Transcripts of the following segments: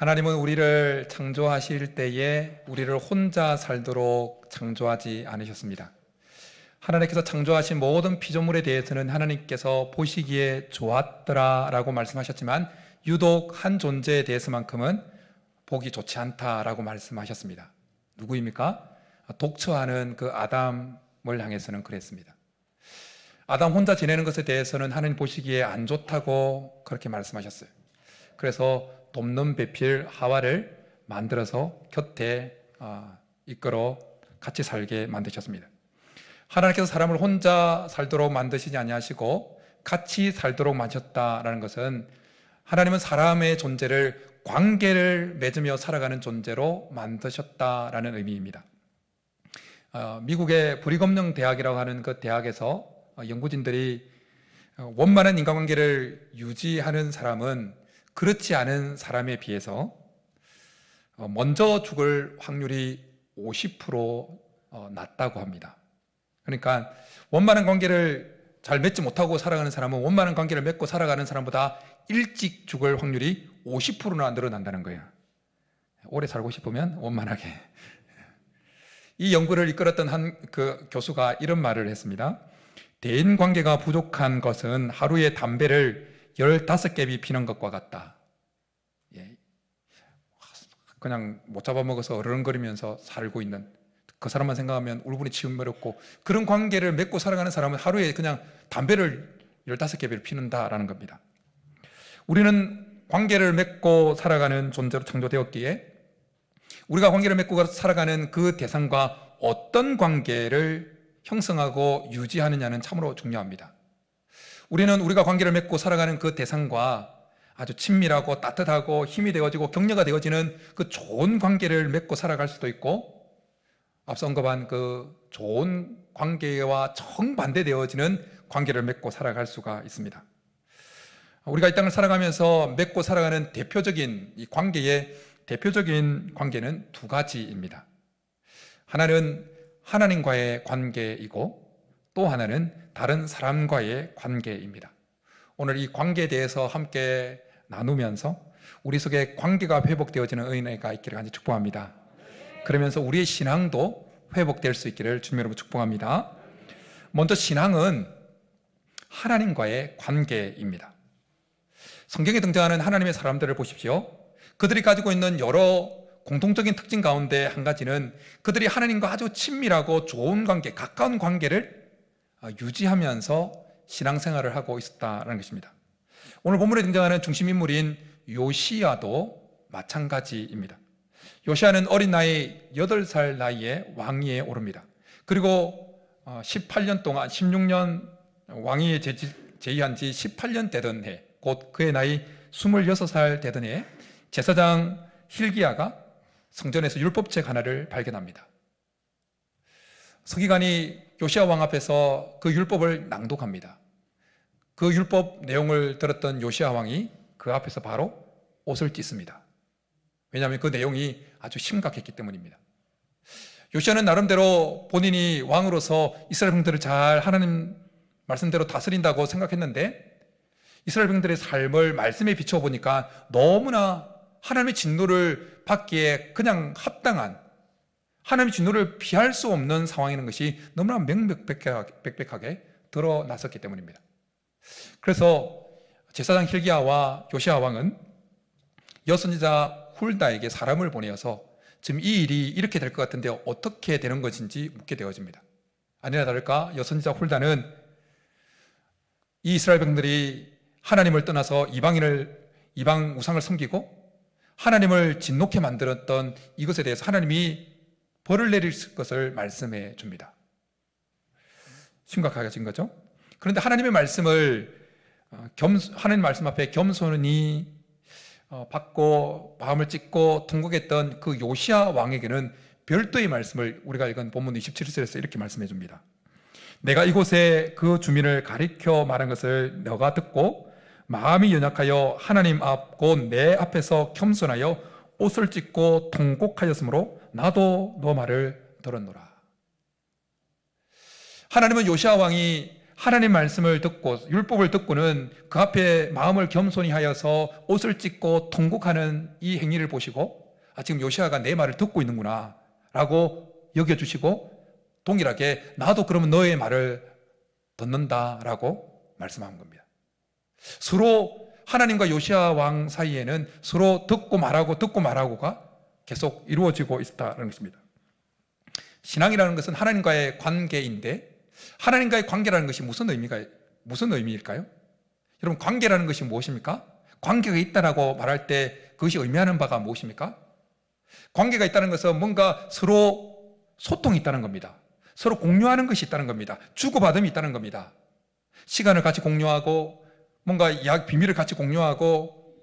하나님은 우리를 창조하실 때에 우리를 혼자 살도록 창조하지 않으셨습니다. 하나님께서 창조하신 모든 피조물에 대해서는 하나님께서 보시기에 좋았더라 라고 말씀하셨지만 유독 한 존재에 대해서만큼은 보기 좋지 않다라고 말씀하셨습니다. 누구입니까? 독처하는 그 아담을 향해서는 그랬습니다. 아담 혼자 지내는 것에 대해서는 하나님 보시기에 안 좋다고 그렇게 말씀하셨어요. 그래서 돕는 배필 하와를 만들어서 곁에 이끌어 같이 살게 만드셨습니다. 하나님께서 사람을 혼자 살도록 만드시지 아니하시고 같이 살도록 만드셨다라는 것은 하나님은 사람의 존재를 관계를 맺으며 살아가는 존재로 만드셨다라는 의미입니다. 미국의 브리검령 대학이라고 하는 그 대학에서 연구진들이 원만한 인간관계를 유지하는 사람은 그렇지 않은 사람에 비해서 먼저 죽을 확률이 50% 낮다고 합니다. 그러니까 원만한 관계를 잘 맺지 못하고 살아가는 사람은 원만한 관계를 맺고 살아가는 사람보다 일찍 죽을 확률이 50%나 늘어난다는 거예요. 오래 살고 싶으면 원만하게. 이 연구를 이끌었던 한 그 교수가 이런 말을 했습니다. 대인관계가 부족한 것은 하루에 담배를 15개비 피는 것과 같다. 그냥 못 잡아먹어서 어른거리면서 살고 있는 그 사람만 생각하면 울분이 치밀었고 그런 관계를 맺고 살아가는 사람은 하루에 그냥 담배를 15개비를 피는다라는 겁니다. 우리는 관계를 맺고 살아가는 존재로 창조되었기에 우리가 관계를 맺고 살아가는 그 대상과 어떤 관계를 형성하고 유지하느냐는 참으로 중요합니다. 우리는 우리가 관계를 맺고 살아가는 그 대상과 아주 친밀하고 따뜻하고 힘이 되어지고 격려가 되어지는 그 좋은 관계를 맺고 살아갈 수도 있고 앞서 언급한 그 좋은 관계와 정반대되어지는 관계를 맺고 살아갈 수가 있습니다. 우리가 이 땅을 살아가면서 맺고 살아가는 대표적인 이 관계의 대표적인 관계는 두 가지입니다. 하나는 하나님과의 관계이고 또 하나는 다른 사람과의 관계입니다. 오늘 이 관계에 대해서 함께 나누면서 우리 속에 관계가 회복되어지는 은혜가 있기를 간절히 축복합니다. 그러면서 우리의 신앙도 회복될 수 있기를 주님 여러분 축복합니다. 먼저 신앙은 하나님과의 관계입니다. 성경에 등장하는 하나님의 사람들을 보십시오. 그들이 가지고 있는 여러 공통적인 특징 가운데 한 가지는 그들이 하나님과 아주 친밀하고 좋은 관계, 가까운 관계를 유지하면서 신앙생활을 하고 있었다는 것입니다. 오늘 본문에 등장하는 중심인물인 요시야도 마찬가지입니다. 요시야는 어린 나이 8살 나이에 왕위에 오릅니다. 그리고 18년 동안 16년 왕위에 재위한 지 18년 되던 해, 곧 그의 나이 26살 되던 해에 제사장 hil기야가 성전에서 율법책 하나를 발견합니다. 서기관이 요시야 왕 앞에서 그 율법을 낭독합니다. 그 율법 내용을 들었던 요시야 왕이 그 앞에서 바로 옷을 찢습니다. 왜냐하면 그 내용이 아주 심각했기 때문입니다. 요시야는 나름대로 본인이 왕으로서 이스라엘 백성들을 잘 하나님 말씀대로 다스린다고 생각했는데 이스라엘 백성들의 삶을 말씀에 비춰보니까 너무나 하나님의 진노를 받기에 그냥 합당한 하나님의 진노를 피할 수 없는 상황이라는 것이 너무나 명명백백하게 드러났었기 때문입니다. 그래서 제사장 hil기야와 요시야 왕은 여선지자 훌다에게 사람을 보내어서 지금 이 일이 이렇게 될 것 같은데 어떻게 되는 것인지 묻게 되어집니다. 아니나 다를까 여선지자 훌다는 이 이스라엘 백성들이 하나님을 떠나서 이방 우상을 섬기고 하나님을 진노케 만들었던 이것에 대해서 하나님이 벌을 내릴 것을 말씀해 줍니다. 심각해진 거죠. 그런데 하나님의 말씀을 하나님 말씀 앞에 겸손히 받고 마음을 찢고 통곡했던 그 요시야 왕에게는 별도의 말씀을 우리가 읽은 본문 27절에서 이렇게 말씀해 줍니다. 내가 이곳에 그 주민을 가리켜 말한 것을 너가 듣고 마음이 연약하여 하나님 앞 곧 내 앞에서 겸손하여 옷을 찢고 통곡하였으므로 나도 너 말을 들었노라. 하나님은 요시야 왕이 하나님 말씀을 듣고 율법을 듣고는 그 앞에 마음을 겸손히 하여서 옷을 찢고 통곡하는 이 행위를 보시고 지금 요시아가 내 말을 듣고 있는구나 라고 여겨주시고 동일하게 나도 그러면 너의 말을 듣는다라고 말씀한 겁니다. 서로 하나님과 요시아 왕 사이에는 서로 듣고 말하고가 계속 이루어지고 있다는 것입니다. 신앙이라는 것은 하나님과의 관계인데 하나님과의 관계라는 것이 무슨 의미일까요? 여러분, 관계라는 것이 무엇입니까? 관계가 있다라고 말할 때 그것이 의미하는 바가 무엇입니까? 관계가 있다는 것은 뭔가 서로 소통이 있다는 겁니다. 서로 공유하는 것이 있다는 겁니다. 주고받음이 있다는 겁니다. 시간을 같이 공유하고 뭔가 비밀을 같이 공유하고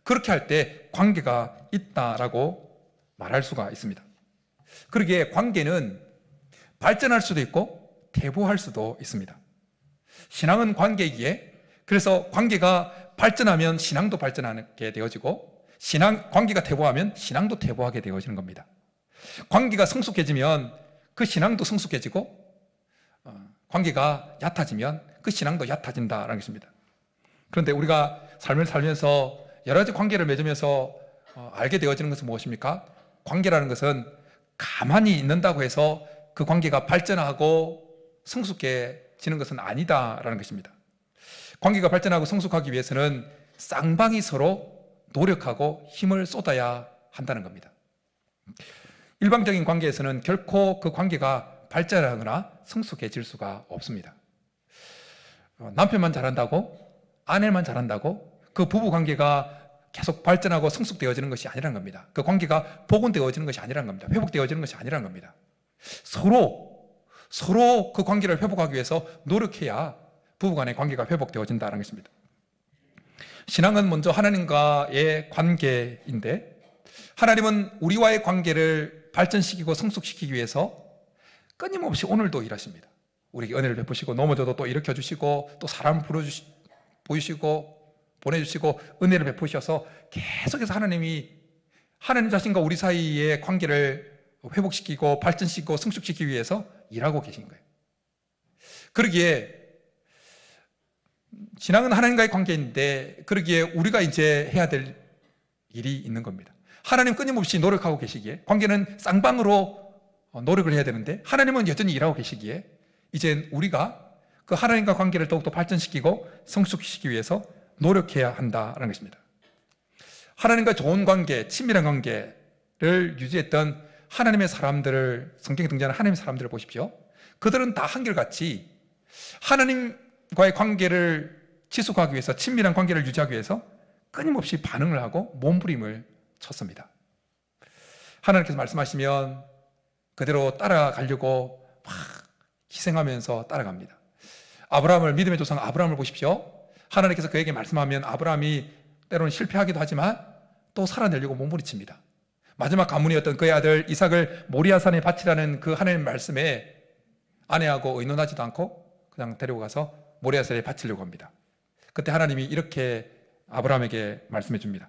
그렇게 할 때 관계가 있다라고 말할 수가 있습니다. 그러기에 관계는 발전할 수도 있고 퇴보할 수도 있습니다. 신앙은 관계이기에 그래서 관계가 발전하면 신앙도 발전하게 되어지고 관계가 퇴보하면 신앙도 퇴보하게 되어지는 겁니다. 관계가 성숙해지면 그 신앙도 성숙해지고 관계가 얕아지면 그 신앙도 얕아진다는 것입니다. 그런데 우리가 삶을 살면서 여러 가지 관계를 맺으면서 알게 되어지는 것은 무엇입니까? 관계라는 것은 가만히 있는다고 해서 그 관계가 발전하고 성숙해지는 것은 아니다라는 것입니다. 관계가 발전하고 성숙하기 위해서는 쌍방이 서로 노력하고 힘을 쏟아야 한다는 겁니다. 일방적인 관계에서는 결코 그 관계가 발전하거나 성숙해질 수가 없습니다. 남편만 잘한다고, 아내만 잘한다고 그 부부 관계가 계속 발전하고 성숙되어지는 것이 아니라는 겁니다. 그 관계가 복원되어지는 것이 아니라는 겁니다. 회복되어지는 것이 아니라는 겁니다. 서로 그 관계를 회복하기 위해서 노력해야 부부간의 관계가 회복되어진다는 것입니다. 신앙은 먼저 하나님과의 관계인데 하나님은 우리와의 관계를 발전시키고 성숙시키기 위해서 끊임없이 오늘도 일하십니다. 우리에게 은혜를 베푸시고 넘어져도 또 일으켜주시고 또 사람 보내주시고 은혜를 베푸셔서 계속해서 하나님 자신과 우리 사이의 관계를 회복시키고 발전시키고 성숙시키기 위해서 일하고 계신 거예요. 그러기에 신앙은 하나님과의 관계인데 그러기에 우리가 이제 해야 될 일이 있는 겁니다. 하나님 끊임없이 노력하고 계시기에 관계는 쌍방으로 노력을 해야 되는데 하나님은 여전히 일하고 계시기에 이제 우리가 그 하나님과 관계를 더욱더 발전시키고 성숙시키기 위해서 노력해야 한다는 것입니다. 하나님과 좋은 관계, 친밀한 관계를 유지했던 하나님의 사람들을, 성경에 등장하는 하나님의 사람들을 보십시오. 그들은 다 한결같이 하나님과의 관계를 지속하기 위해서, 친밀한 관계를 유지하기 위해서 끊임없이 반응을 하고 몸부림을 쳤습니다. 하나님께서 말씀하시면 그대로 따라가려고 막 희생하면서 따라갑니다. 믿음의 조상 아브라함을 보십시오. 하나님께서 그에게 말씀하면 아브라함이 때로는 실패하기도 하지만 또 살아내려고 몸부림칩니다. 마지막 가문이었던 그의 아들 이삭을 모리아산에 바치라는 그 하나님의 말씀에 아내하고 의논하지도 않고 그냥 데리고 가서 모리아산에 바치려고 합니다. 그때 하나님이 이렇게 아브라함에게 말씀해 줍니다.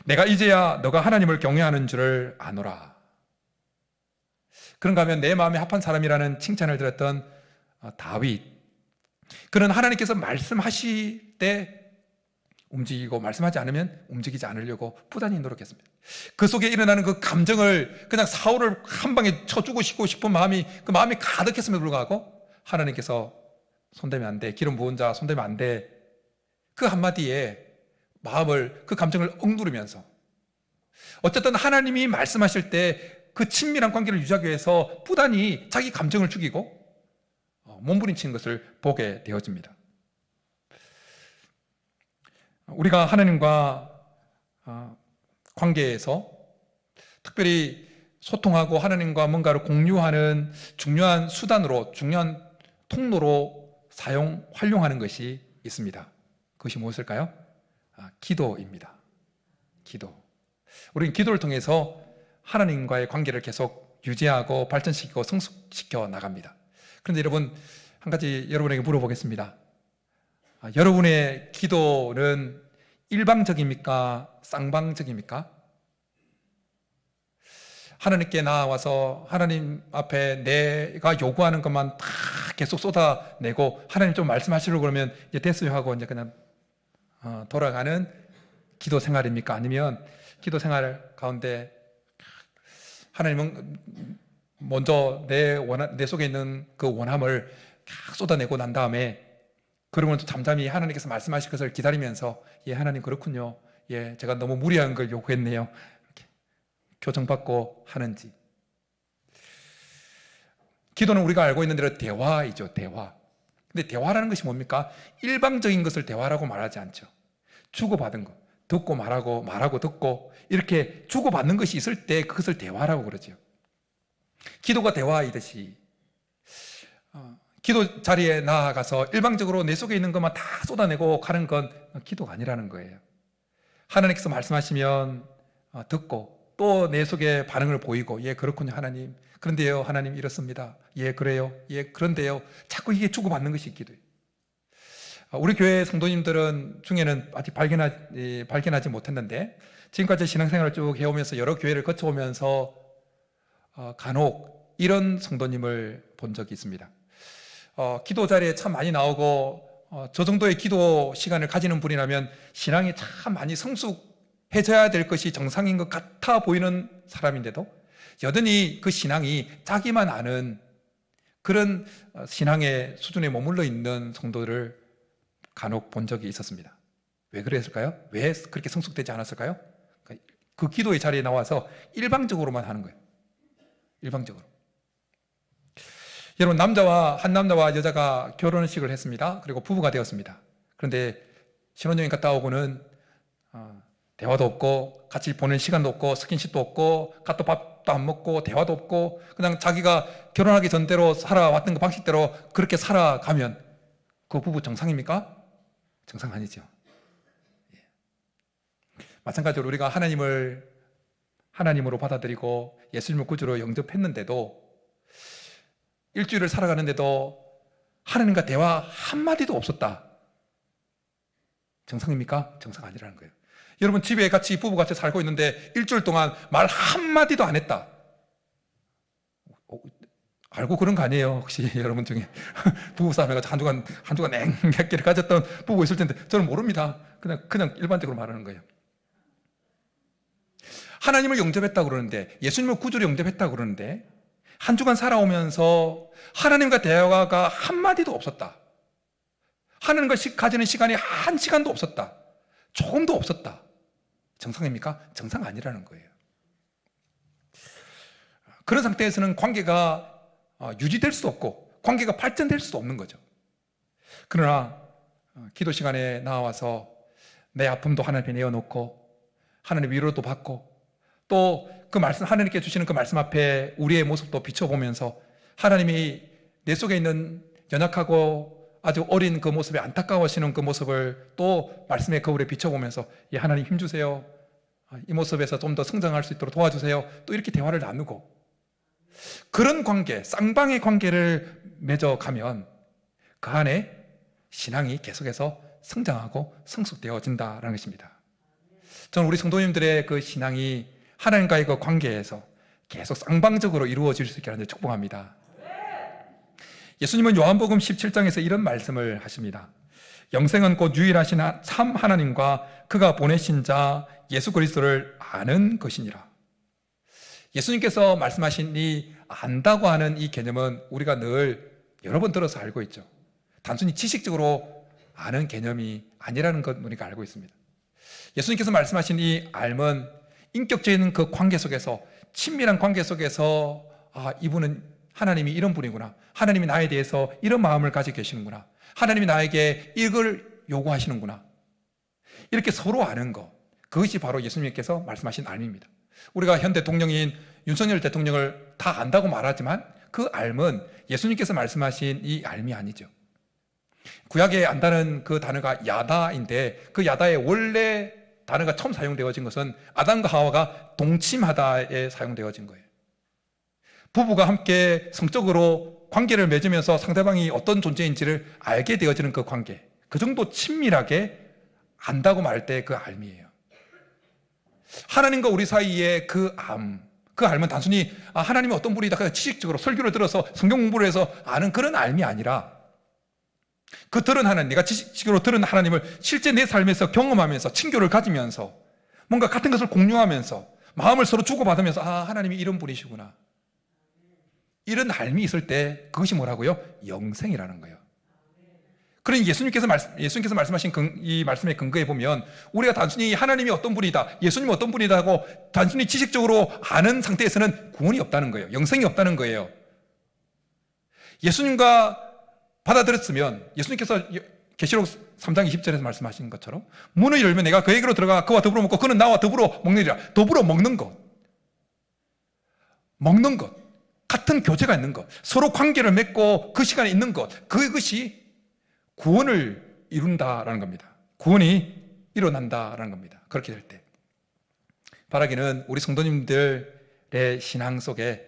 내가 이제야 너가 하나님을 경외하는 줄을 아노라. 그런가 하면 내 마음에 합한 사람이라는 칭찬을 들었던 다윗, 그는 하나님께서 말씀하실 때 움직이고 말씀하지 않으면 움직이지 않으려고 부단히 노력했습니다. 그 속에 일어나는 그 감정을 그냥 사울을 한 방에 쳐주고 싶은 그 마음이 가득했음에도 불구하고 하나님께서 손대면 안 돼, 기름 부은 자 손대면 안 돼, 그 한마디에 그 감정을 억누르면서 어쨌든 하나님이 말씀하실 때 그 친밀한 관계를 유지하기 위해서 부단히 자기 감정을 죽이고 몸부림치는 것을 보게 되어집니다. 우리가 하나님과 관계에서 특별히 소통하고 하나님과 뭔가를 공유하는 중요한 수단으로, 중요한 통로로 활용하는 것이 있습니다. 그것이 무엇일까요? 기도입니다. 기도. 우리는 기도를 통해서 하나님과의 관계를 계속 유지하고 발전시키고 성숙시켜 나갑니다. 그런데 여러분, 한 가지 여러분에게 물어보겠습니다. 여러분의 기도는 일방적입니까? 쌍방적입니까? 하나님께 나와서 하나님 앞에 내가 요구하는 것만 다 계속 쏟아내고 하나님 좀 말씀하시려고 그러면 이제 됐어요 하고 이제 그냥 돌아가는 기도 생활입니까? 아니면 기도 생활 가운데 하나님은 먼저 내 속에 있는 그 원함을 쏟아내고 난 다음에 그러면 또 잠잠히 하나님께서 말씀하실 것을 기다리면서 예 하나님 그렇군요, 예 제가 너무 무리한 걸 요구했네요, 이렇게 교정받고 하는지. 기도는 우리가 알고 있는 대로 대화이죠, 대화. 근데 대화라는 것이 뭡니까? 일방적인 것을 대화라고 말하지 않죠. 주고받은 것, 듣고 말하고 말하고 듣고 이렇게 주고받는 것이 있을 때 그것을 대화라고 그러죠. 기도가 대화이듯이 기도 자리에 나아가서 일방적으로 내 속에 있는 것만 다 쏟아내고 가는 건 기도가 아니라는 거예요. 하나님께서 말씀하시면 듣고 또 내 속에 반응을 보이고 예 그렇군요 하나님, 그런데요 하나님 이렇습니다, 예 그래요, 예 그런데요, 자꾸 이게 주고받는 것이 기도예요. 우리 교회 성도님들은 중에는 아직 발견하지 못했는데 지금까지 신앙생활을 쭉 해오면서 여러 교회를 거쳐오면서 간혹 이런 성도님을 본 적이 있습니다. 기도 자리에 참 많이 나오고 저 정도의 기도 시간을 가지는 분이라면 신앙이 참 많이 성숙해져야 될 것이 정상인 것 같아 보이는 사람인데도 여전히 그 신앙이 자기만 아는 그런 신앙의 수준에 머물러 있는 성도를 간혹 본 적이 있었습니다. 왜 그랬을까요? 왜 그렇게 성숙되지 않았을까요? 그 기도의 자리에 나와서 일방적으로만 하는 거예요. 일방적으로. 여러분 한 남자와 여자가 결혼식을 했습니다. 그리고 부부가 되었습니다. 그런데 신혼여행 갔다 오고는 대화도 없고 같이 보낸 시간도 없고 스킨십도 없고 밥도 안 먹고 대화도 없고 그냥 자기가 결혼하기 전대로 살아왔던 그 방식대로 그렇게 살아가면 그 부부 정상입니까? 정상 아니죠. 마찬가지로 우리가 하나님을 하나님으로 받아들이고 예수님을 구주로 영접했는데도 일주일을 살아가는데도 하나님과 대화 한마디도 없었다. 정상입니까? 정상 아니라는 거예요. 여러분 집에 같이 부부같이 살고 있는데 일주일 동안 말 한마디도 안 했다. 알고 그런 거 아니에요? 혹시 여러분 중에 부부싸움 해가지고 한 주간 냉각기를 가졌던 부부 있을 텐데 저는 모릅니다. 그냥 일반적으로 말하는 거예요. 하나님을 영접했다고 그러는데 예수님을 구주로 영접했다고 그러는데 한 주간 살아오면서 하나님과 대화가 한마디도 없었다. 하나님과 가지는 시간이 한 시간도 없었다. 조금도 없었다. 정상입니까? 정상 아니라는 거예요. 그런 상태에서는 관계가 유지될 수 없고 관계가 발전될 수도 없는 거죠. 그러나 기도 시간에 나와서 내 아픔도 하나님께 내어놓고 하나님의 위로도 받고 또 그 말씀, 하나님께 주시는 그 말씀 앞에 우리의 모습도 비춰보면서 하나님이 내 속에 있는 연약하고 아주 어린 그 모습에 안타까워하시는 그 모습을 또 말씀의 거울에 비춰보면서 예, 하나님 힘주세요, 이 모습에서 좀 더 성장할 수 있도록 도와주세요, 또 이렇게 대화를 나누고 그런 관계, 쌍방의 관계를 맺어가면 그 안에 신앙이 계속해서 성장하고 성숙되어진다는 것입니다. 저는 우리 성도님들의 그 신앙이 하나님과의 그 관계에서 계속 쌍방적으로 이루어질 수 있게 하는 데 축복합니다. 예수님은 요한복음 17장에서 이런 말씀을 하십니다. 영생은 곧 유일하신 참 하나님과 그가 보내신 자 예수 그리스도를 아는 것이니라. 예수님께서 말씀하신 이 안다고 하는 이 개념은 우리가 늘 여러 번 들어서 알고 있죠. 단순히 지식적으로 아는 개념이 아니라는 것 우리가 알고 있습니다. 예수님께서 말씀하신 이 알은 인격적인 그 관계 속에서, 친밀한 관계 속에서 이분은 하나님이 이런 분이구나, 하나님이 나에 대해서 이런 마음을 가지고 계시는구나, 하나님이 나에게 이걸 요구하시는구나, 이렇게 서로 아는 것, 그것이 바로 예수님께서 말씀하신 알입니다. 우리가 현 대통령인 윤석열 대통령을 다 안다고 말하지만 그 알은 예수님께서 말씀하신 이 알이 아니죠. 구약에 안다는 그 단어가 야다인데 그 야다의 원래 단어가 처음 사용되어진 것은 아담과 하와가 동침하다에 사용되어진 거예요. 부부가 함께 성적으로 관계를 맺으면서 상대방이 어떤 존재인지를 알게 되어지는 그 관계, 그 정도 친밀하게 안다고 말할 때 그 알미예요. 하나님과 우리 사이의 그 암, 그 알면 단순히 하나님이 어떤 분이다 그냥 지식적으로 설교를 들어서 성경 공부를 해서 아는 그런 알미 아니라 그 들은 하나님, 내가 지식적으로 들은 하나님을 실제 내 삶에서 경험하면서 친교를 가지면서 뭔가 같은 것을 공유하면서 마음을 서로 주고받으면서 하나님이 이런 분이시구나, 이런 알미 있을 때 그것이 뭐라고요? 영생이라는 거예요. 그러니 예수님께서 말씀하신 이 말씀의 근거에 보면 우리가 단순히 하나님이 어떤 분이다, 예수님이 어떤 분이다 하고 단순히 지식적으로 아는 상태에서는 구원이 없다는 거예요. 영생이 없다는 거예요. 예수님과 받아들였으면 예수님께서 계시록 3장 20절에서 말씀하신 것처럼 문을 열면 내가 그에게로 들어가 그와 더불어 먹고 그는 나와 더불어 먹느니라. 더불어 먹는 것, 같은 교제가 있는 것, 서로 관계를 맺고 그 시간에 있는 것, 그것이 구원을 이룬다라는 겁니다. 구원이 일어난다라는 겁니다. 그렇게 될 때 바라기는 우리 성도님들의 신앙 속에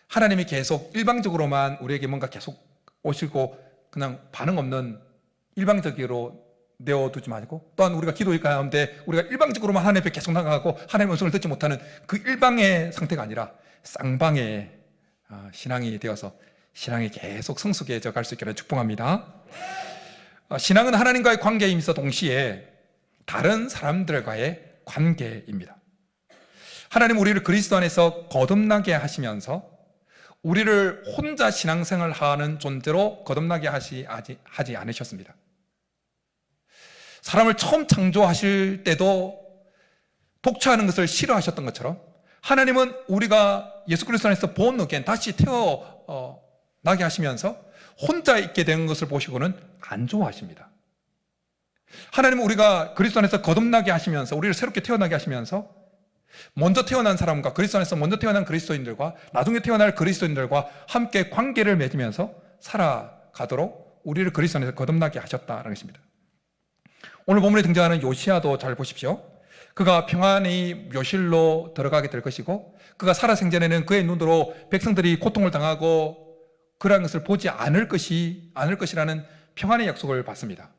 하나님이 계속 일방적으로만 우리에게 뭔가 계속 오시고 그냥 반응 없는 일방적으로 내어두지 말고, 또한 우리가 기도 가운데 우리가 일방적으로만 하나님 앞에 계속 나가고 하나님의 음성을 듣지 못하는 그 일방의 상태가 아니라 쌍방의 신앙이 되어서 신앙이 계속 성숙해져 갈 수 있기를 축복합니다. 신앙은 하나님과의 관계이면서 동시에 다른 사람들과의 관계입니다. 하나님 우리를 그리스도 안에서 거듭나게 하시면서 우리를 혼자 신앙생활을 하는 존재로 거듭나게 하지 않으셨습니다. 사람을 처음 창조하실 때도 독차하는 것을 싫어하셨던 것처럼 하나님은 우리가 예수 그리스도 안에서 born again, 다시 태어나게 하시면서 혼자 있게 되는 것을 보시고는 안 좋아하십니다. 하나님은 우리가 그리스도 안에서 거듭나게 하시면서 우리를 새롭게 태어나게 하시면서 먼저 태어난 사람과 그리스도 안에서 먼저 태어난 그리스도인들과 나중에 태어날 그리스도인들과 함께 관계를 맺으면서 살아가도록 우리를 그리스도 안에서 거듭나게 하셨다는 것입니다. 오늘 본문에 등장하는 요시야도 잘 보십시오. 그가 평안히 묘실로 들어가게 될 것이고 그가 살아생전에는 그의 눈으로 백성들이 고통을 당하고 그러한 것을 보지 않을 것이라는 평안의 약속을 받습니다.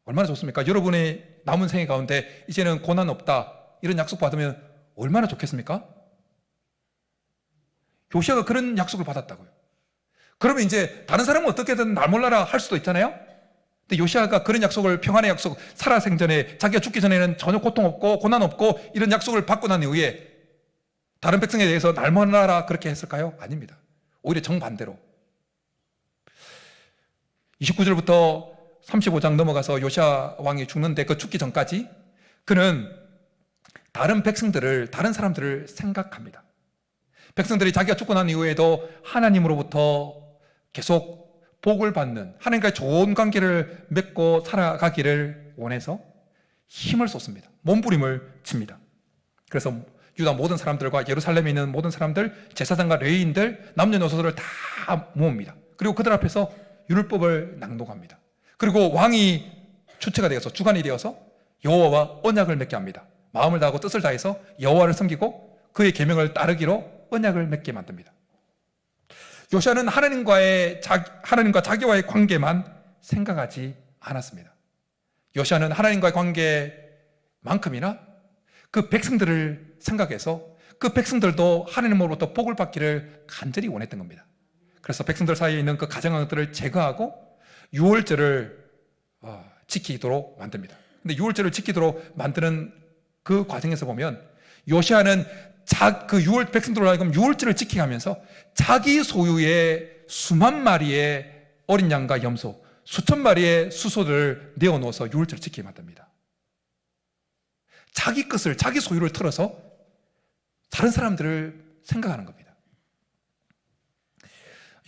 얼마나 좋습니까? 여러분의 남은 생애 가운데 이제는 고난 없다, 이런 약속 받으면 얼마나 좋겠습니까? 요시야가 그런 약속을 받았다고요. 그러면 이제 다른 사람은 어떻게든 날 몰라라 할 수도 있잖아요. 근데 요시야가 그런 약속을, 평안의 약속, 살아생전에 자기가 죽기 전에는 전혀 고통 없고 고난 없고 이런 약속을 받고 난 이후에 다른 백성에 대해서 날 몰라라 그렇게 했을까요? 아닙니다. 오히려 정반대로 29절부터 35장 넘어가서 요시야 왕이 죽는데 그 죽기 전까지 그는 다른 사람들을 생각합니다. 백성들이 자기가 죽고 난 이후에도 하나님으로부터 계속 복을 받는, 하나님과의 좋은 관계를 맺고 살아가기를 원해서 힘을 쏟습니다. 몸부림을 칩니다. 그래서 유다 모든 사람들과 예루살렘에 있는 모든 사람들, 제사장과 레위인들, 남녀노소들을 다 모읍니다. 그리고 그들 앞에서 율법을 낭독합니다. 그리고 왕이 주체가 되어서, 주관이 되어서 여호와와 언약을 맺게 합니다. 마음을 다하고 뜻을 다해서 여호와를 섬기고 그의 계명을 따르기로 언약을 맺게 만듭니다. 요시야는 하나님과 자기와의 관계만 생각하지 않았습니다. 요시야는 하나님과의 관계만큼이나 그 백성들을 생각해서 그 백성들도 하나님으로부터 복을 받기를 간절히 원했던 겁니다. 그래서 백성들 사이에 있는 그 가증왕들을 제거하고 유월절을 지키도록 만듭니다. 근데 유월절을 지키도록 만드는 그 과정에서 보면 요시야는 그 백성들로 하여금 유월절을 지키게 하면서 자기 소유의 수만 마리의 어린 양과 염소, 수천 마리의 수소를 내어놓아서 유월절을 지키게 만듭니다. 자기 것을, 자기 소유를 털어서 다른 사람들을 생각하는 겁니다.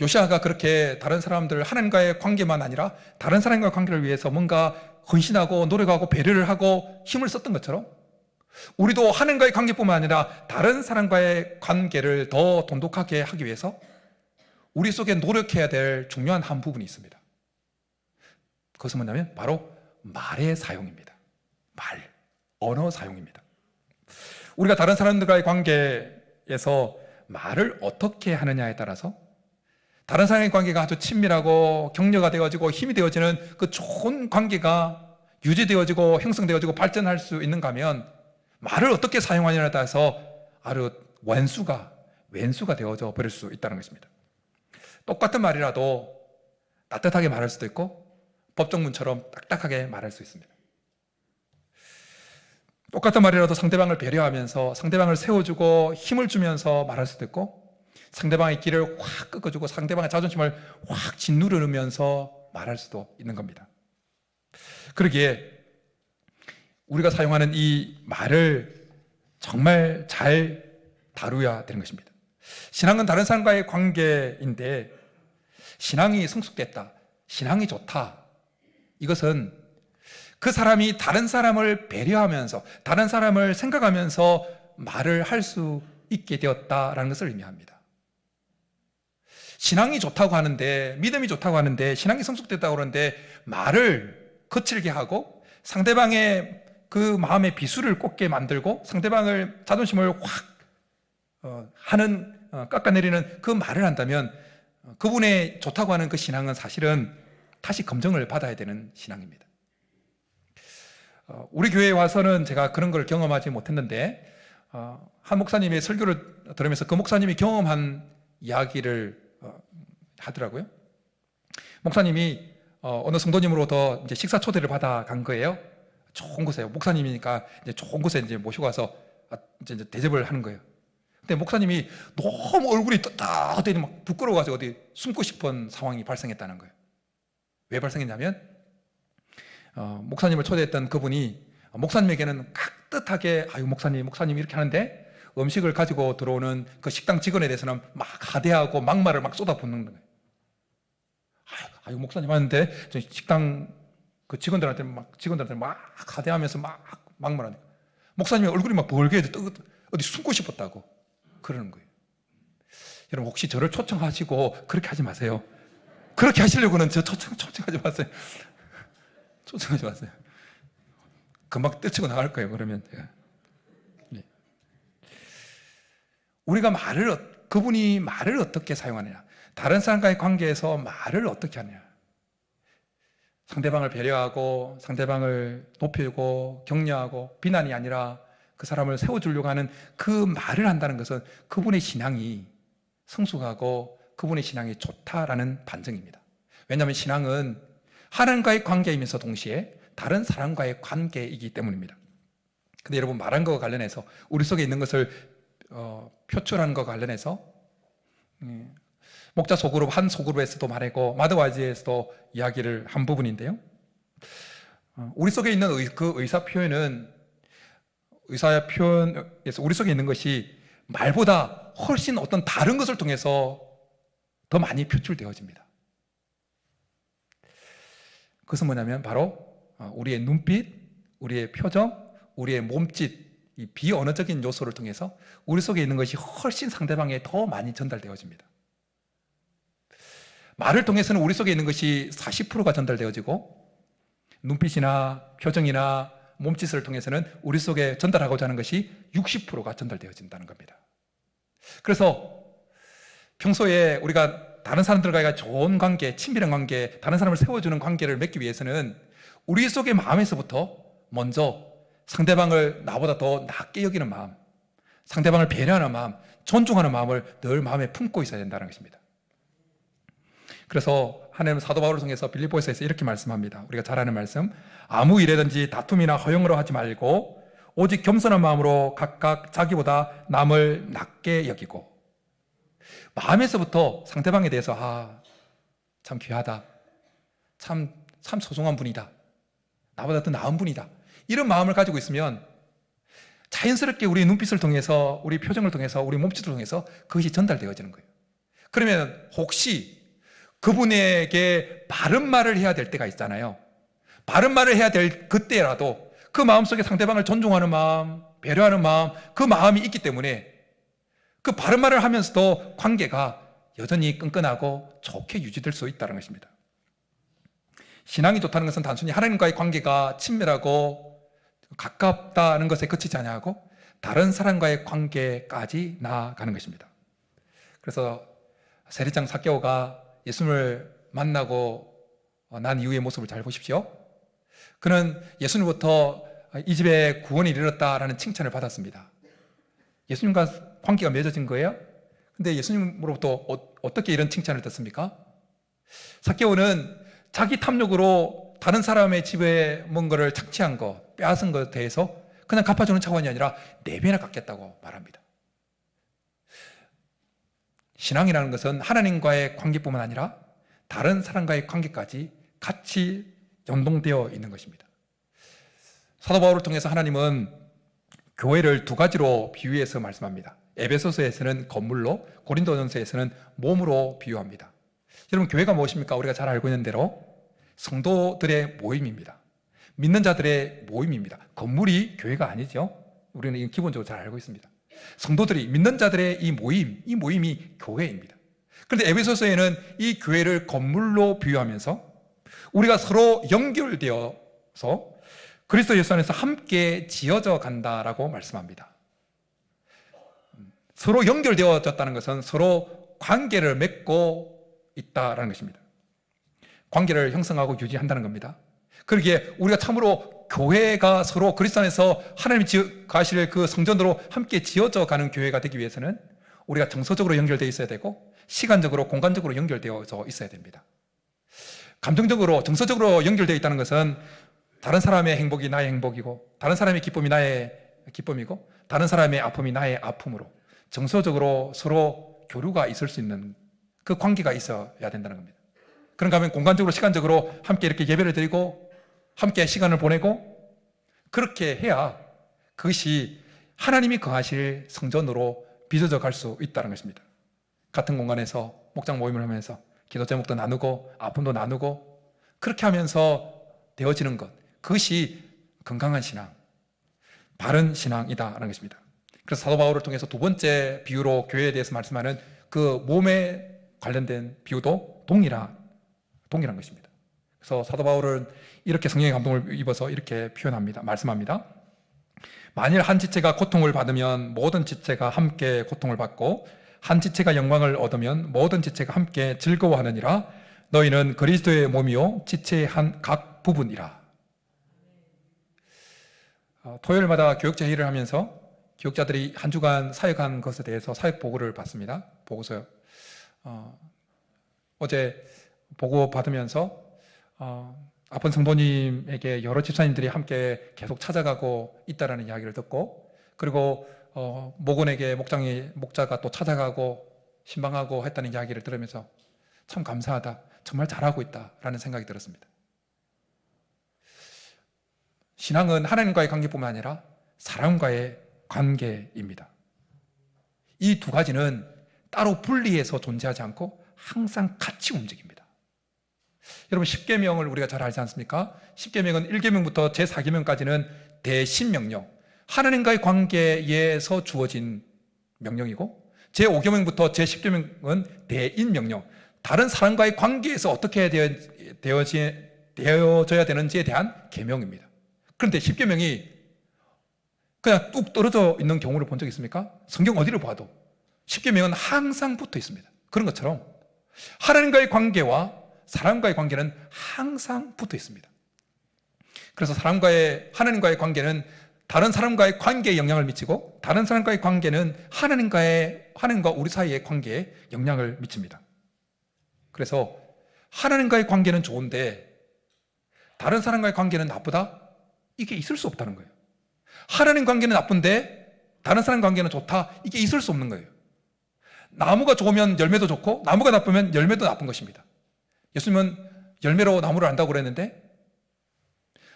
요시야가 그렇게 다른 사람들, 하나님과의 관계만 아니라 다른 사람과의 관계를 위해서 뭔가 헌신하고 노력하고 배려를 하고 힘을 썼던 것처럼 우리도 하나님과의 관계뿐만 아니라 다른 사람과의 관계를 더 돈독하게 하기 위해서 우리 속에 노력해야 될 중요한 한 부분이 있습니다. 그것은 뭐냐면 바로 말의 사용입니다. 언어 사용입니다. 우리가 다른 사람들과의 관계에서 말을 어떻게 하느냐에 따라서 다른 사람의 관계가 아주 친밀하고 격려가 되어지고 힘이 되어지는 그 좋은 관계가 유지되어지고 형성되어지고 발전할 수 있는가 하면 말을 어떻게 사용하느냐에 따라서 아주 원수가 왼수가 되어져 버릴 수 있다는 것입니다. 똑같은 말이라도 따뜻하게 말할 수도 있고 법정문처럼 딱딱하게 말할 수 있습니다. 똑같은 말이라도 상대방을 배려하면서 상대방을 세워주고 힘을 주면서 말할 수도 있고, 상대방의 길을 확 꺾어주고 상대방의 자존심을 확 짓누르면서 말할 수도 있는 겁니다. 그러기에 우리가 사용하는 이 말을 정말 잘 다루어야 되는 것입니다. 신앙은 다른 사람과의 관계인데, 신앙이 성숙됐다, 신앙이 좋다, 이것은 그 사람이 다른 사람을 배려하면서 다른 사람을 생각하면서 말을 할 수 있게 되었다라는 것을 의미합니다. 신앙이 좋다고 하는데, 믿음이 좋다고 하는데, 신앙이 성숙됐다고 하는데 말을 거칠게 하고 상대방의 그 마음의 비수를 꽂게 만들고 상대방을 자존심을 확 깎아내리는 그 말을 한다면, 그분의 좋다고 하는 그 신앙은 사실은 다시 검증을 받아야 되는 신앙입니다. 우리 교회에 와서는 제가 그런 걸 경험하지 못했는데, 한 목사님의 설교를 들으면서 그 목사님이 경험한 이야기를 하더라고요. 목사님이 어느 성도님으로부터 이제 식사 초대를 받아 간 거예요. 좋은 곳에, 목사님이니까 이제 좋은 곳에 이제 모시고 와서 이제 대접을 하는 거예요. 근데 목사님이 너무 얼굴이 떳떳하더니 막 부끄러워가지고 어디 숨고 싶은 상황이 발생했다는 거예요. 왜 발생했냐면, 목사님을 초대했던 그분이 목사님에게는 깍듯하게, 아유 목사님 이렇게 하는데, 음식을 가지고 들어오는 그 식당 직원에 대해서는 막 하대하고 막말을 막 쏟아붓는 거예요. 아유 목사님 하는데 식당 그 직원들한테 막 하대하면서 막 막말하니까 목사님의 얼굴이 막 벌게해서 어디 숨고 싶었다고 그러는 거예요. 여러분, 혹시 저를 초청하시고 그렇게 하지 마세요. 그렇게 하시려고는 저 초청하지 마세요. 초청하지 마세요. 금방 떼치고 나갈 거예요, 그러면. 네. 우리가 그분이 말을 어떻게 사용하느냐, 다른 사람과의 관계에서 말을 어떻게 하느냐, 상대방을 배려하고 상대방을 높이고 격려하고 비난이 아니라 그 사람을 세워주려고 하는 그 말을 한다는 것은 그분의 신앙이 성숙하고 그분의 신앙이 좋다라는 반증입니다. 왜냐하면 신앙은 하나님과의 관계이면서 동시에 다른 사람과의 관계이기 때문입니다. 근데 여러분, 말한 것과 관련해서, 우리 속에 있는 것을 표출하는 것과 관련해서 목자 소그룹 한 소그룹에서도 말하고 마드와이즈에서도 이야기를 한 부분인데요, 우리 속에 있는 그 의사 표현에서 우리 속에 있는 것이 말보다 훨씬 어떤 다른 것을 통해서 더 많이 표출되어집니다. 그것은 뭐냐면 바로 우리의 눈빛, 우리의 표정, 우리의 몸짓, 이 비언어적인 요소를 통해서 우리 속에 있는 것이 훨씬 상대방에 더 많이 전달되어집니다. 말을 통해서는 우리 속에 있는 것이 40%가 전달되어지고, 눈빛이나 표정이나 몸짓을 통해서는 우리 속에 전달하고자 하는 것이 60%가 전달되어진다는 겁니다. 그래서 평소에 우리가 다른 사람들과의 좋은 관계, 친밀한 관계, 다른 사람을 세워주는 관계를 맺기 위해서는 우리 속의 마음에서부터 먼저 상대방을 나보다 더 낮게 여기는 마음, 상대방을 배려하는 마음, 존중하는 마음을 늘 마음에 품고 있어야 된다는 것입니다. 그래서 하나님은 사도 바울을 통해서 빌립보서에서 이렇게 말씀합니다. 우리가 잘 아는 말씀, 아무 일에든지 다툼이나 허용으로 하지 말고 오직 겸손한 마음으로 각각 자기보다 남을 낮게 여기고, 마음에서부터 상대방에 대해서 참 귀하다, 참 소중한 분이다, 나보다 더 나은 분이다, 이런 마음을 가지고 있으면 자연스럽게 우리 눈빛을 통해서, 우리 표정을 통해서, 우리 몸짓을 통해서 그것이 전달되어지는 거예요. 그러면 혹시 그분에게 바른 말을 해야 될 때가 있잖아요. 바른 말을 해야 될 그때라도 그 마음속에 상대방을 존중하는 마음, 배려하는 마음, 그 마음이 있기 때문에 그 바른 말을 하면서도 관계가 여전히 끈끈하고 좋게 유지될 수 있다는 것입니다. 신앙이 좋다는 것은 단순히 하나님과의 관계가 친밀하고 가깝다는 것에 그치지 아니하고 다른 사람과의 관계까지 나아가는 것입니다. 그래서 세리장 삭개오가 예수님을 만나고 난 이후의 모습을 잘 보십시오. 그는 예수님부터 이 집에 구원이 이르렀다라는 칭찬을 받았습니다. 예수님과 관계가 맺어진 거예요. 근데 예수님으로부터 어떻게 이런 칭찬을 듣습니까? 삭개오는 자기 탐욕으로 다른 사람의 집에 뭔가를 착취한 거, 빼앗은 것에 대해서 그냥 갚아주는 차원이 아니라 4배나 갚겠다고 말합니다. 신앙이라는 것은 하나님과의 관계뿐만 아니라 다른 사람과의 관계까지 같이 연동되어 있는 것입니다. 사도 바울을 통해서 하나님은 교회를 2가지로 비유해서 말씀합니다. 에베소서에서는 건물로, 고린도전서에서는 몸으로 비유합니다. 여러분, 교회가 무엇입니까? 우리가 잘 알고 있는 대로 성도들의 모임입니다. 믿는 자들의 모임입니다. 건물이 교회가 아니죠. 우리는 이건 기본적으로 잘 알고 있습니다. 성도들이, 믿는 자들의 이 모임이 교회입니다. 그런데 에베소서에는 이 교회를 건물로 비유하면서 우리가 서로 연결되어서 그리스도 예수 안에서 함께 지어져 간다라고 말씀합니다. 서로 연결되어졌다는 것은 서로 관계를 맺고 있다라는 것입니다. 관계를 형성하고 유지한다는 겁니다. 그러기에 우리가 참으로 교회가 서로 그리스도 안에서 하나님이 가실 그 성전으로 함께 지어져 가는 교회가 되기 위해서는 우리가 정서적으로 연결되어 있어야 되고 시간적으로, 공간적으로 연결되어져 있어야 됩니다. 감정적으로, 정서적으로 연결되어 있다는 것은 다른 사람의 행복이 나의 행복이고 다른 사람의 기쁨이 나의 기쁨이고 다른 사람의 아픔이 나의 아픔으로 정서적으로 서로 교류가 있을 수 있는 그 관계가 있어야 된다는 겁니다. 그런가 하면 공간적으로, 시간적으로 함께 이렇게 예배를 드리고 함께 시간을 보내고 그렇게 해야 그것이 하나님이 거하실 성전으로 빚어져 갈 수 있다는 것입니다. 같은 공간에서 목장 모임을 하면서 기도 제목도 나누고 아픔도 나누고 그렇게 하면서 되어지는 것, 그것이 건강한 신앙, 바른 신앙이다라는 것입니다. 그래서 사도 바울을 통해서 2번째 비유로 교회에 대해서 말씀하는 그 몸에 관련된 비유도 동일한 것입니다. 그래서 사도 바울은 이렇게 성령의 감동을 입어서 이렇게 표현합니다. 말씀합니다. 만일 한 지체가 고통을 받으면 모든 지체가 함께 고통을 받고 한 지체가 영광을 얻으면 모든 지체가 함께 즐거워하느니라. 너희는 그리스도의 몸이요 지체의 한 각 부분이라. 토요일마다 교육자 회의를 하면서 교육자들이 한 주간 사역한 것에 대해서 사역 보고를 받습니다. 보고서요. 어제 보고 받으면서 아픈 성도님에게 여러 집사님들이 함께 계속 찾아가고 있다라는 이야기를 듣고, 그리고 목원에게 목자가 또 찾아가고 신방하고 했다는 이야기를 들으면서 참 감사하다, 정말 잘하고 있다라는 생각이 들었습니다. 신앙은 하나님과의 관계뿐만 아니라 사람과의 관계입니다. 이 2가지는 따로 분리해서 존재하지 않고 항상 같이 움직입니다. 여러분, 10계명을 우리가 잘 알지 않습니까? 10계명은 1계명부터 제4계명까지는 대신명령, 하나님과의 관계에서 주어진 명령이고, 제5계명부터 제10계명은 대인명령, 다른 사람과의 관계에서 어떻게 되어져야 되는지에 대한 계명입니다. 그런데 10계명이 그냥 뚝 떨어져 있는 경우를 본 적 있습니까? 성경 어디를 봐도 10계명은 항상 붙어 있습니다. 그런 것처럼 하나님과의 관계와 사람과의 관계는 항상 붙어 있습니다. 그래서 하나님과의 관계는 다른 사람과의 관계에 영향을 미치고, 다른 사람과의 관계는 하나님과 우리 사이의 관계에 영향을 미칩니다. 그래서 하나님과의 관계는 좋은데 다른 사람과의 관계는 나쁘다? 이게 있을 수 없다는 거예요. 하나님 관계는 나쁜데 다른 사람 관계는 좋다? 이게 있을 수 없는 거예요. 나무가 좋으면 열매도 좋고 나무가 나쁘면 열매도 나쁜 것입니다. 예수님은 열매로 나무를 안다고 그랬는데,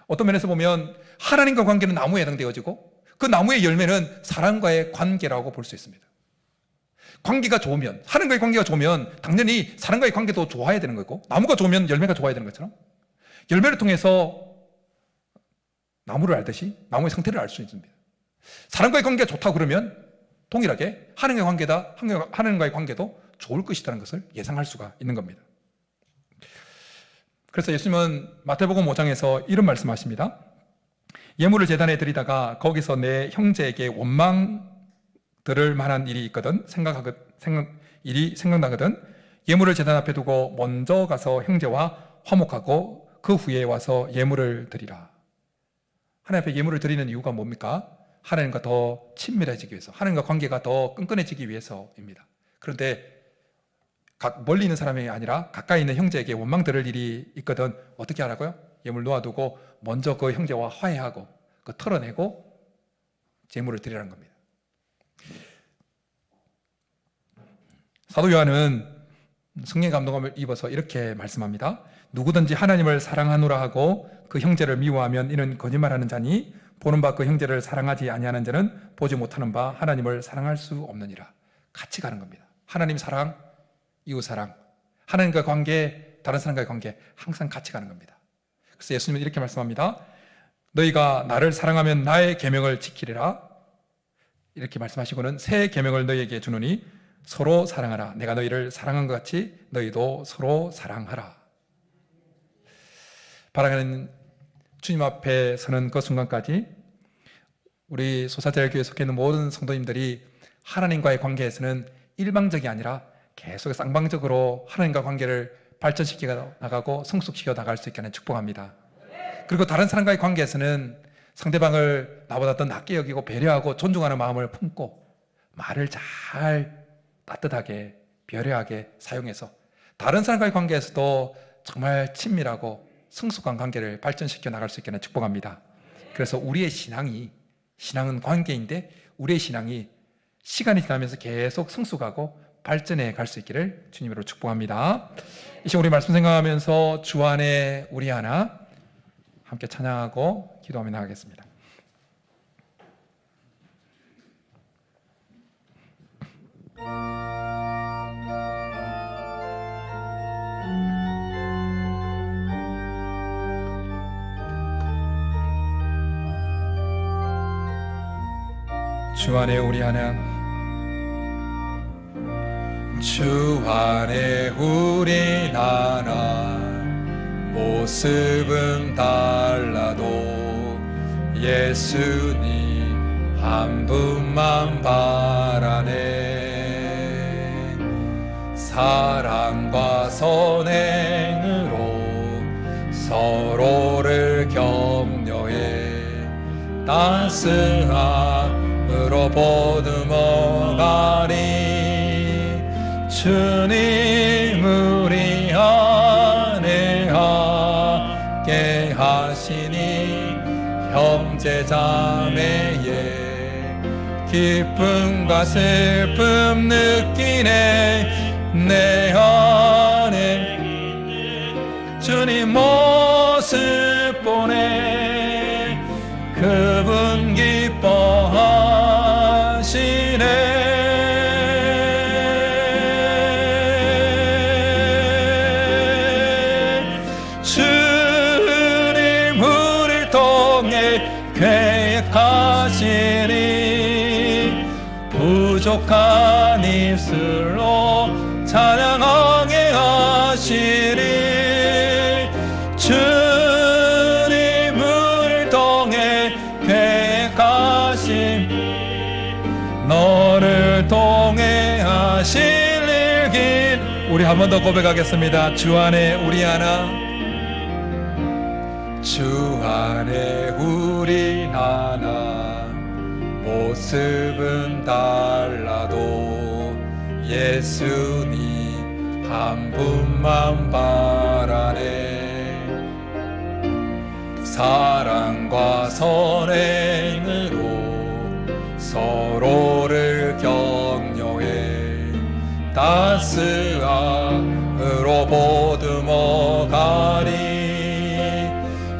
어떤 면에서 보면 하나님과 관계는 나무에 해당되어지고 그 나무의 열매는 사람과의 관계라고 볼 수 있습니다. 관계가 좋으면, 하나님과의 관계가 좋으면 당연히 사람과의 관계도 좋아야 되는 거고, 나무가 좋으면 열매가 좋아야 되는 것처럼 열매를 통해서 나무를 알듯이 나무의 상태를 알 수 있습니다. 사람과의 관계가 좋다 그러면 동일하게 하나님과의 관계도 좋을 것이라는 것을 예상할 수가 있는 겁니다. 그래서 예수님은 마태복음 5장에서 이런 말씀하십니다. 예물을 제단에 드리다가 거기서 내 형제에게 원망 들을 만한 일이 있거든 일이 생각나거든 예물을 제단 앞에 두고 먼저 가서 형제와 화목하고 그 후에 와서 예물을 드리라. 하나님 앞에 예물을 드리는 이유가 뭡니까? 하나님과 더 친밀해지기 위해서, 하나님과 관계가 더 끈끈해지기 위해서입니다. 그런데 멀리 있는 사람이 아니라 가까이 있는 형제에게 원망 들을 일이 있거든 어떻게 하라고요? 예물 놓아두고 먼저 그 형제와 화해하고 그 털어내고 제물을 드리라는 겁니다. 사도 요한은 성령 감동함을 입어서 이렇게 말씀합니다. 누구든지 하나님을 사랑하노라 하고 그 형제를 미워하면 이는 거짓말하는 자니 보는 바 그 형제를 사랑하지 아니하는 자는 보지 못하는 바 하나님을 사랑할 수 없느니라. 같이 가는 겁니다. 하나님 사랑, 이웃 사랑, 하나님과 관계, 다른 사람과의 관계 항상 같이 가는 겁니다. 그래서 예수님은 이렇게 말씀합니다. 너희가 나를 사랑하면 나의 계명을 지키리라. 이렇게 말씀하시고는 새 계명을 너희에게 주노니 서로 사랑하라. 내가 너희를 사랑한 것 같이 너희도 서로 사랑하라. 바라가는 주님 앞에 서는 그 순간까지 우리 소사대교회에 속해 있는 모든 성도님들이 하나님과의 관계에서는 일방적이 아니라 계속 쌍방적으로 하나님과 관계를 발전시켜 나가고 성숙시켜 나갈 수 있게 하는 축복합니다. 그리고 다른 사람과의 관계에서는 상대방을 나보다 더 낮게 여기고 배려하고 존중하는 마음을 품고 말을 잘 따뜻하게 배려하게 사용해서 다른 사람과의 관계에서도 정말 친밀하고 성숙한 관계를 발전시켜 나갈 수 있게 하는 축복합니다. 그래서 우리의 신앙은 관계인데 우리의 신앙이 시간이 지나면서 계속 성숙하고 발전해 갈 수 있기를 주님으로 축복합니다. 이 시간 우리 말씀 생각하면서 주 안에 우리 하나 함께 찬양하고 기도하며 나가겠습니다. 주 안에 우리 하나, 주 안에 우리 하나, 모습은 달라도 예수님 한 분만 바라네. 사랑과 선행으로 서로를 격려해 따스함으로 보듬어가리. 주님 우리 안에 함께 하시니 형제 자매의 기쁨과 슬픔 느끼네. 내 안에 주님 모습 보네. 그분 기뻐하시네. 주님 우리를 통해 계획하시니 부족한 입술로 찬양하게 하시니. 주님 우리를 통해 계획하신 너를 통해 하실 일길. 우리 한 번 더 고백하겠습니다. 주 안에 우리 하나, 주 안에 우리 하나, 모습은 달라도 예수님 한 분만 바라네. 사랑과 선행으로 서로를 격려해 따스함으로 보듬어가리.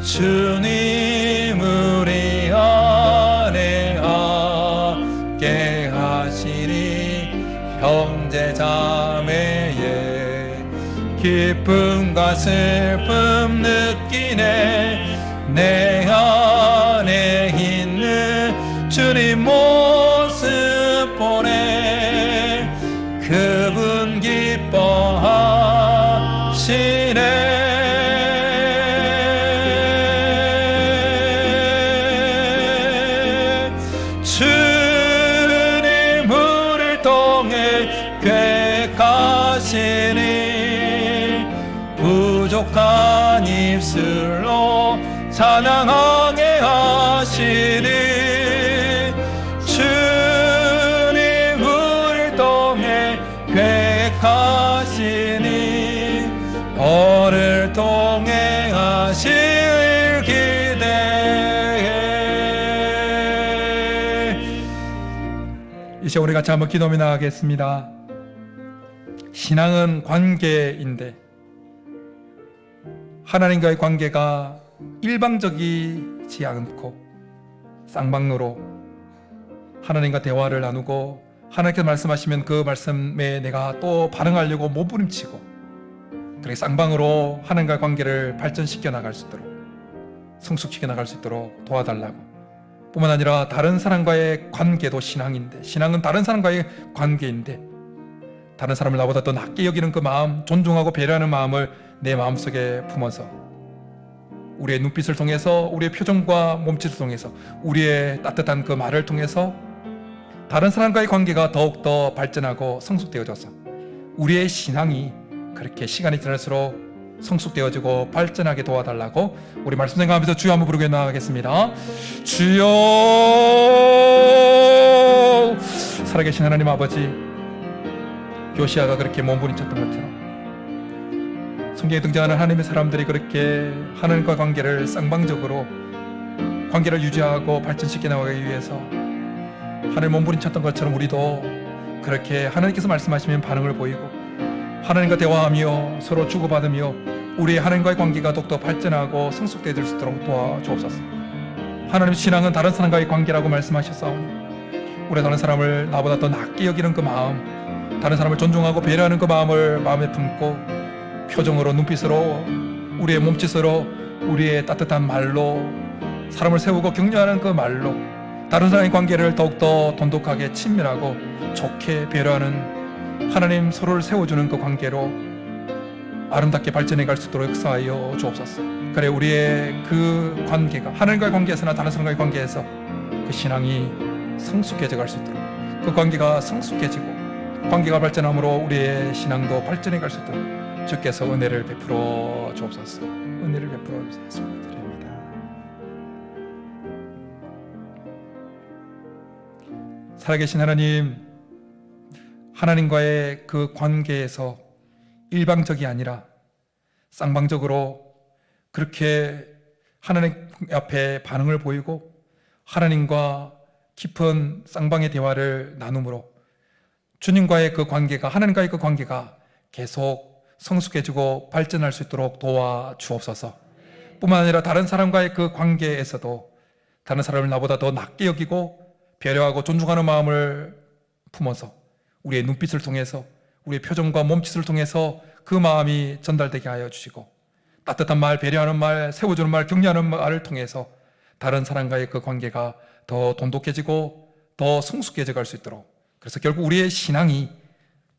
주님 우리 안에 함께 하시니 형제 자매의 기쁨과 슬픔 느끼네. 내 안에 있는 주님 모습 보네. 그분 기뻐하시네. 주님 우리를 통해 계획하시니 부족한 입술로 찬양하게 하시니. 하실 기대해. 이제 우리 같이 한번 기도하며 나가겠습니다. 신앙은 관계인데 하나님과의 관계가 일방적이지 않고 쌍방으로 하나님과 대화를 나누고 하나님께서 말씀하시면 그 말씀에 내가 또 반응하려고 몸부림치고 그렇게 쌍방으로 하나님과의 관계를 발전시켜 나갈 수 있도록 성숙시켜 나갈 수 있도록 도와달라고. 뿐만 아니라 다른 사람과의 관계도 신앙인데 신앙은 다른 사람과의 관계인데 다른 사람을 나보다 더 낮게 여기는 그 마음, 존중하고 배려하는 마음을 내 마음속에 품어서 우리의 눈빛을 통해서 우리의 표정과 몸짓을 통해서 우리의 따뜻한 그 말을 통해서 다른 사람과의 관계가 더욱더 발전하고 성숙되어져서 우리의 신앙이 그렇게 시간이 지날수록 성숙되어지고 발전하게 도와달라고 우리 말씀 생각하면서 주여 한번 부르게 나가겠습니다. 주여. 살아계신 하나님 아버지, 요시아가 그렇게 몸부림쳤던 것처럼 성경에 등장하는 하나님의 사람들이 그렇게 하나님과 관계를 쌍방적으로 관계를 유지하고 발전시켜 나가기 위해서 하나님 몸부림쳤던 것처럼 우리도 그렇게 하나님께서 말씀하시면 반응을 보이고 하나님과 대화하며 서로 주고받으며 우리의 하나님과의 관계가 더욱더 발전하고 성숙되어질 수 있도록 도와주옵소서. 하나님 신앙은 다른 사람과의 관계라고 말씀하셨사오니 우리 다른 사람을 나보다 더 낮게 여기는 그 마음, 다른 사람을 존중하고 배려하는 그 마음을 마음에 품고 표정으로 눈빛으로 우리의 몸짓으로 우리의 따뜻한 말로 사람을 세우고 격려하는 그 말로 다른 사람의 관계를 더욱더 돈독하게 친밀하고 좋게 배려하는 하나님 서로를 세워주는 그 관계로 아름답게 발전해 갈 수 있도록 역사하여 주옵소서. 그래 우리의 그 관계가 하나님과의 관계에서나 다른 사람과의 관계에서 그 신앙이 성숙해져 갈 수 있도록 그 관계가 성숙해지고 관계가 발전함으로 우리의 신앙도 발전해 갈 수 있도록 주께서 은혜를 베풀어 주옵소서. 은혜를 베풀어 주옵소서. 드립니다. 살아계신 하나님, 하나님과의 그 관계에서 일방적이 아니라 쌍방적으로 그렇게 하나님 앞에 반응을 보이고 하나님과 깊은 쌍방의 대화를 나눔으로 주님과의 그 관계가 하나님과의 그 관계가 계속 성숙해지고 발전할 수 있도록 도와주옵소서. 뿐만 아니라 다른 사람과의 그 관계에서도 다른 사람을 나보다 더 낮게 여기고 배려하고 존중하는 마음을 품어서 우리의 눈빛을 통해서 우리의 표정과 몸짓을 통해서 그 마음이 전달되게 하여 주시고 따뜻한 말, 배려하는 말, 세워주는 말, 격려하는 말을 통해서 다른 사람과의 그 관계가 더 돈독해지고 더 성숙해져 갈 수 있도록, 그래서 결국 우리의 신앙이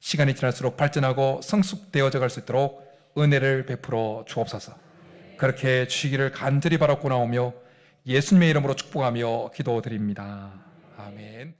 시간이 지날수록 발전하고 성숙되어져 갈 수 있도록 은혜를 베풀어 주옵소서. 그렇게 주시기를 간절히 바라고 나오며 예수님의 이름으로 축복하며 기도드립니다. 아멘.